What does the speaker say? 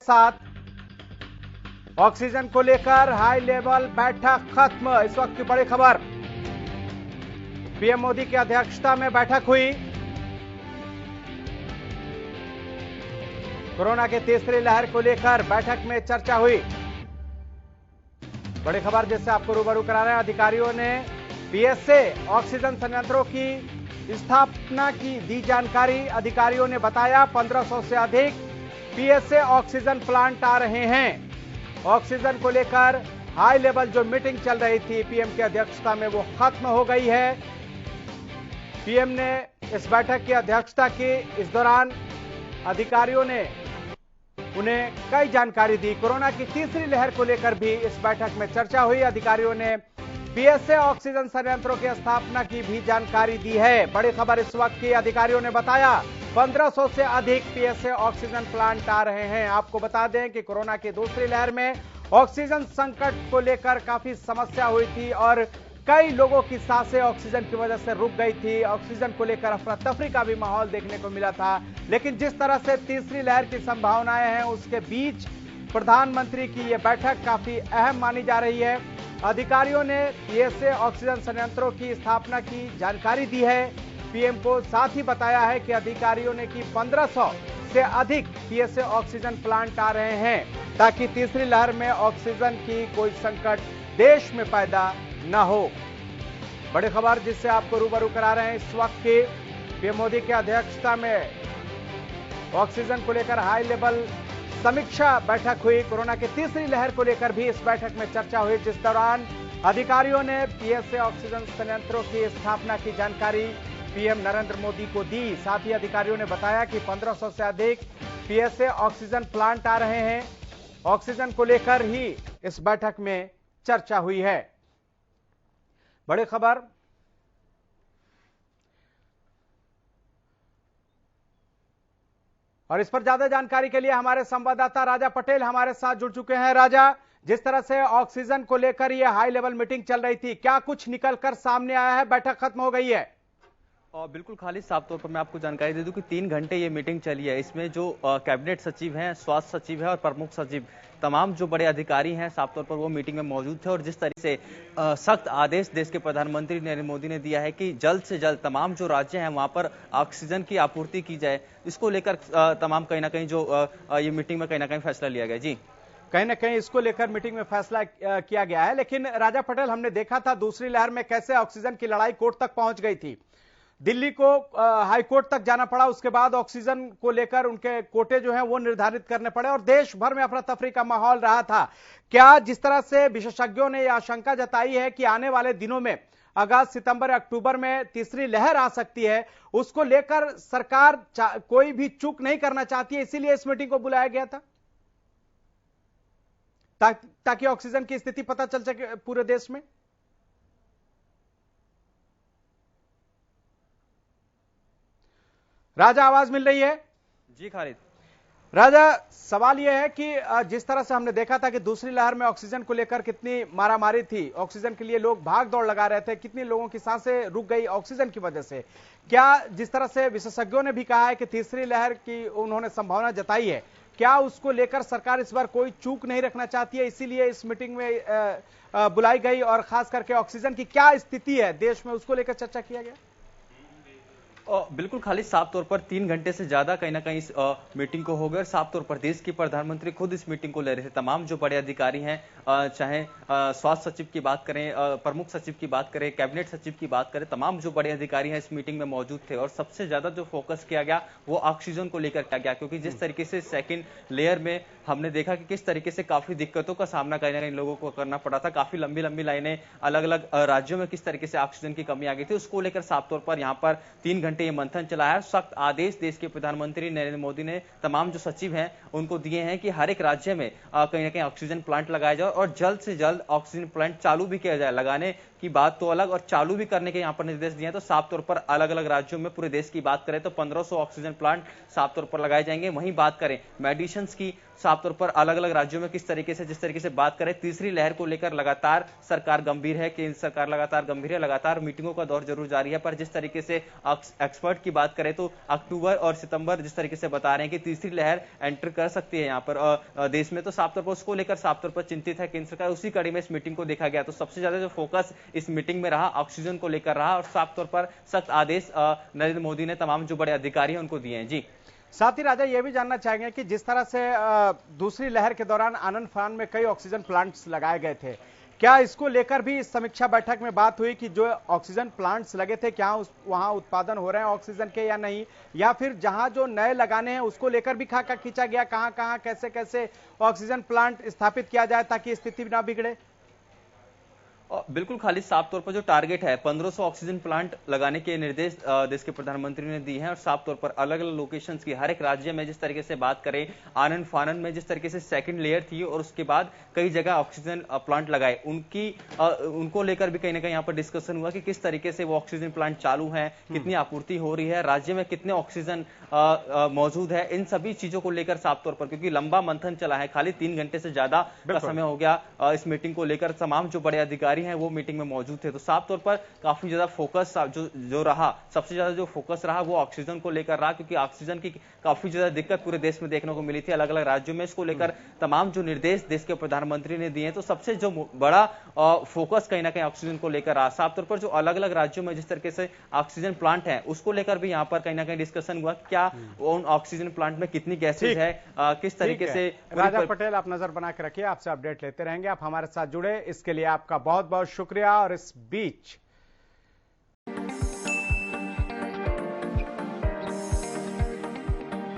साथ ऑक्सीजन को लेकर हाई लेवल बैठक खत्म। इस वक्त की बड़ी खबर, पीएम मोदी की अध्यक्षता में बैठक हुई। कोरोना के तीसरी लहर को लेकर बैठक में चर्चा हुई। बड़ी खबर जिससे आपको रूबरू करा रहे हैं, अधिकारियों ने पीएसए ऑक्सीजन संयंत्रों की स्थापना की दी जानकारी। अधिकारियों ने बताया 1500 से अधिक पीएसए ऑक्सीजन प्लांट आ रहे हैं। ऑक्सीजन को लेकर हाई लेवल जो मीटिंग चल रही थी पीएम की अध्यक्षता में, वो खत्म हो गई है। पीएम ने इस बैठक की अध्यक्षता की। इस दौरान अधिकारियों ने उन्हें कई जानकारी दी। कोरोना की तीसरी लहर को लेकर भी इस बैठक में चर्चा हुई। अधिकारियों ने पीएसए ऑक्सीजन संयंत्रों की स्थापना की भी जानकारी दी है। बड़ी खबर इस वक्त की, अधिकारियों ने बताया 1500 से अधिक पीएसए ऑक्सीजन प्लांट आ रहे हैं। आपको बता दें कि कोरोना की दूसरी लहर में ऑक्सीजन संकट को लेकर काफी समस्या हुई थी और कई लोगों की सांसें ऑक्सीजन की वजह से रुक गई थी। ऑक्सीजन को लेकर अफरा तफरी का भी माहौल देखने को मिला था। लेकिन जिस तरह से तीसरी लहर की संभावनाएं हैं, उसके बीच प्रधानमंत्री की यह बैठक काफी अहम मानी जा रही है। अधिकारियों ने पीएसए ऑक्सीजन संयंत्रों की स्थापना की जानकारी दी है पीएम को। साथ ही बताया है कि अधिकारियों ने कि 1500 से अधिक पीएसए ऑक्सीजन प्लांट आ रहे हैं ताकि तीसरी लहर में ऑक्सीजन की कोई संकट देश में पैदा न हो। बड़ी खबर जिससे आपको रूबरू करा रहे हैं, इस वक्त की पीएम मोदी की अध्यक्षता में ऑक्सीजन को लेकर हाई लेवल समीक्षा बैठक हुई। कोरोना की तीसरी लहर को लेकर भी इस बैठक में चर्चा हुई, जिस दौरान अधिकारियों ने पीएसए ऑक्सीजन संयंत्रों की स्थापना की जानकारी पीएम नरेंद्र मोदी को दी। साथ ही अधिकारियों ने बताया कि 1500 से अधिक पीएसए ऑक्सीजन प्लांट आ रहे हैं। ऑक्सीजन को लेकर ही इस बैठक में चर्चा हुई है। बड़ी खबर, और इस पर ज्यादा जानकारी के लिए हमारे संवाददाता राजा पटेल हमारे साथ जुड़ चुके हैं। राजा, जिस तरह से ऑक्सीजन को लेकर यह हाई लेवल मीटिंग चल रही थी, क्या कुछ निकलकर सामने आया है? बैठक खत्म हो गई है? और बिल्कुल खाली साफ तौर पर मैं आपको जानकारी दे दूं कि 3 घंटे ये मीटिंग चली है। इसमें जो कैबिनेट सचिव हैं, स्वास्थ्य सचिव है और प्रमुख सचिव, तमाम जो बड़े अधिकारी हैं साफ तौर पर वो मीटिंग में मौजूद थे। और जिस तरीके से सख्त आदेश देश के प्रधानमंत्री नरेंद्र मोदी ने दिया है कि जल्द से जल्द तमाम जो राज्य हैं वहां पर ऑक्सीजन की आपूर्ति की जाए, इसको लेकर तमाम कहीं ना कहीं जो ये मीटिंग में कहीं ना कहीं फैसला लिया गया। जी, कहीं ना कहीं इसको लेकर मीटिंग में फैसला किया गया है। लेकिन राजा पटेल, हमने देखा था दूसरी लहर में कैसे ऑक्सीजन की लड़ाई कोर्ट तक पहुंच गई थी। दिल्ली को हाई कोर्ट तक जाना पड़ा, उसके बाद ऑक्सीजन को लेकर उनके कोटे जो हैं वो निर्धारित करने पड़े और देश भर में अफरा तफरी का माहौल रहा था। क्या जिस तरह से विशेषज्ञों ने यह आशंका जताई है कि आने वाले दिनों में अगस्त, सितंबर, अक्टूबर में तीसरी लहर आ सकती है, उसको लेकर सरकार कोई भी चूक नहीं करना चाहती है, इसीलिए इस मीटिंग को बुलाया गया था ताकि ऑक्सीजन की स्थिति पता चल सके पूरे देश में? राजा, आवाज मिल रही है? जी खालिद। राजा, सवाल यह है कि जिस तरह से हमने देखा था कि दूसरी लहर में ऑक्सीजन को लेकर कितनी मारामारी थी, ऑक्सीजन के लिए लोग भाग दौड़ लगा रहे थे, कितनी लोगों की सांसें रुक गई ऑक्सीजन की वजह से। क्या जिस तरह से विशेषज्ञों ने भी कहा है कि तीसरी लहर की उन्होंने संभावना जताई है, क्या उसको लेकर सरकार इस बार कोई चूक नहीं रखना चाहती है, इसीलिए इस मीटिंग में बुलाई गई? और खास करके ऑक्सीजन की क्या स्थिति है देश में, उसको लेकर चर्चा किया गया? बिल्कुल खाली साफ तौर पर 3 घंटे से ज्यादा कहीं ना कहीं इस मीटिंग को हो गया और साफ तौर पर देश के प्रधानमंत्री खुद इस मीटिंग को ले रहे थे। तमाम जो बड़े अधिकारी हैं, चाहे स्वास्थ्य सचिव की बात करें, प्रमुख सचिव की बात करें, कैबिनेट सचिव की बात करें, तमाम जो बड़े अधिकारी हैं इस मीटिंग में मौजूद थे। और सबसे ज्यादा जो फोकस किया गया वो ऑक्सीजन को लेकर किया गया, क्योंकि जिस तरीके से सेकेंड लेयर में हमने देखा कि किस तरीके से काफी दिक्कतों का सामना कहीं ना कहीं लोगों को करना पड़ा था। काफी लंबी लंबी लाइनें, अलग अलग राज्यों में किस तरीके से ऑक्सीजन की कमी आ गई थी, उसको लेकर साफ तौर पर यहाँ पर 3 घंटे ये मंथन चला है। सख्त आदेश देश के प्रधानमंत्री नरेंद्र मोदी ने तमाम जो सचिव हैं उनको दिए हैं कि हर एक राज्य में कहीं ना कहीं ऑक्सीजन प्लांट लगाया जाए और जल्द से जल्द ऑक्सीजन प्लांट चालू भी किया जाए। लगाने की बात तो अलग और चालू भी करने के यहाँ पर निर्देश दिए हैं। तो साफ तौर पर अलग अलग राज्यों में पूरे देश की बात करें तो 1500 ऑक्सीजन प्लांट साफ तौर पर लगाए जाएंगे। वहीं बात करें मेडिसिन की साफ तौर पर अलग अलग राज्यों में किस तरीके से, जिस तरीके से बात करें तीसरी लहर को लेकर लगातार सरकार गंभीर है, केंद्र सरकार लगातार गंभीर है, लगातार मीटिंगों का दौर जरूर जारी है, पर जिस तरीके से एक्सपर्ट की बात करें तो अक्टूबर और सितंबर जिस तरीके से बता रहे हैं कि तीसरी लहर एंटर कर सकती है यहाँ पर देश में, तो साफ तौर पर उसको लेकर साफ तौर पर चिंतित है केंद्र सरकार। उसी कड़ी में इस मीटिंग को देखा गया, तो सबसे ज्यादा जो फोकस इस मीटिंग में रहा ऑक्सीजन को लेकर रहा, और साफ तौर पर सख्त आदेश नरेंद्र मोदी ने तमाम जो बड़े अधिकारी हैं उनको दिए हैं। जी, साथ ही राजा ये भी जानना चाहेंगे कि जिस तरह से दूसरी लहर के दौरान आनंद फान में कई ऑक्सीजन प्लांट्स लगाए गए थे, क्या इसको लेकर भी इस समीक्षा बैठक में बात हुई कि जो ऑक्सीजन प्लांट्स लगे थे क्या वहां उत्पादन हो रहे हैं ऑक्सीजन के या नहीं, या फिर जहां जो नए लगाने हैं उसको लेकर भी खाका खींचा गया, कहां कहां कैसे कैसे ऑक्सीजन प्लांट स्थापित किया जाए ताकि स्थिति ना बिगड़े? बिल्कुल खाली साफ तौर पर जो टारगेट है 1500 ऑक्सीजन प्लांट लगाने के निर्देश देश के प्रधानमंत्री ने दिए हैं, और साफ तौर पर अलग अलग लोकेशंस की हर एक राज्य में जिस तरीके से बात करें आनंद फानन में जिस तरीके से सेकंड लेयर थी और उसके बाद कई जगह ऑक्सीजन प्लांट लगाए, उनको लेकर भी कहीं ना कहीं यहाँ पर डिस्कशन हुआ कि किस तरीके से वो ऑक्सीजन प्लांट चालू है, कितनी आपूर्ति हो रही है, राज्य में कितने ऑक्सीजन मौजूद है, इन सभी चीजों को लेकर साफ तौर पर, क्योंकि लंबा मंथन चला है, खाली 3 घंटे से ज्यादा का समय हो गया इस मीटिंग को लेकर, तमाम जो बड़े अधिकारी हैं वो मीटिंग में मौजूद थे, तो साफ तौर पर काफी ज्यादा फोकस जो रहा, सबसे ज्यादा जो फोकस रहा वो ऑक्सीजन को लेकर रहा, क्योंकि ऑक्सीजन की काफी ज्यादा दिक्कत पूरे देश में देखने को मिली थी अलग अलग राज्यों में। इसको लेकर तमाम जो निर्देश देश के प्रधानमंत्री ने दिए, तो सबसे जो बड़ा फोकस कहीं ना कहीं ऑक्सीजन को लेकर रहा। साफ तौर पर जो अलग अलग राज्यों में जिस तरीके से ऑक्सीजन प्लांट है उसको लेकर भी यहाँ पर कहीं ना कहीं डिस्कशन हुआ, क्या उन ऑक्सीजन प्लांट में कितनी गैसेज है, किस तरीके से। राजा पटेल, आप नजर बना के रखिए, आपसे अपडेट लेते रहेंगे, आप हमारे साथ जुड़े इसके लिए आपका बहुत बहुत शुक्रिया। और इस बीच